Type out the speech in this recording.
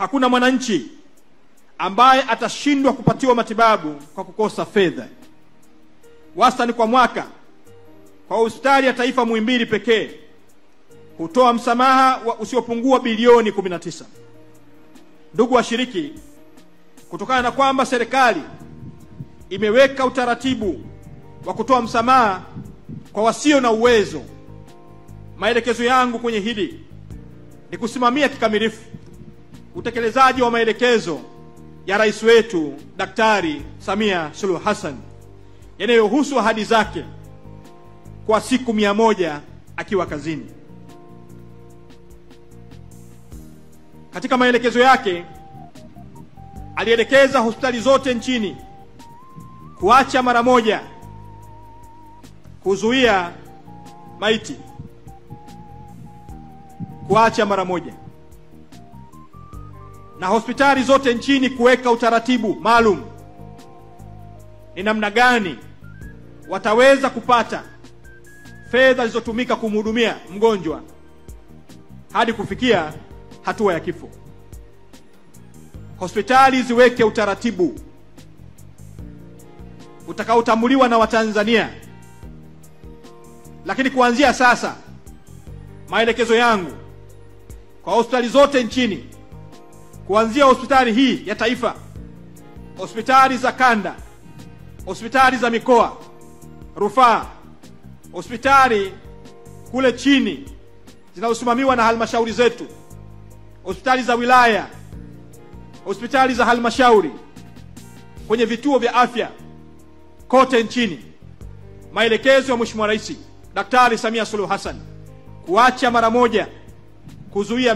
hakuna mwananchi ambaye atashindwa kupatiwa matibabu kwa kukosa fedha. Wastani kwa mwaka kwa hospitali ya taifa Muhimbili pekee hutoa msamaha usiopungua bilioni 19. Ndugu washiriki, kutokana na kwamba serikali imeweka utaratibu wa kutoa msamaha kwa wasio na uwezo, maelekezo yangu kwenye hili ni kusimamia kikamilifu utekelezaji wa maelekezo ya rais wetu Daktari Samia Suluhu Hassan yanayohusu ahadi zake kwa siku 100 akiwa kazini. Katika maelekezo yake alielekeza hospitali zote nchini kuacha mara moja kuzuia maiti, kuacha mara moja, na hospitali zote nchini kuweka utaratibu maalum ni namna gani wataweza kupata fedha zilizotumika kumhudumia mgonjwa hadi kufikia hatua ya kifo. Hospitali ziweke utaratibu utakaotambuliwa na Watanzania. Lakini kuanzia sasa, maelekezo yangu kwa hospitali zote nchini, kuanzia hospitali hii ya taifa, hospitali za kanda, hospitali za mikoa, rufaa, hospitali kule chini zinazosimamiwa na halmashauri zetu, hospitali za wilaya, hospitali za halmashauri, kwenye vituo vya afya kote nchini, maelekezo ya Mheshimiwa Rais Daktari Samia Suluhu Hassan kuacha mara moja kuzuia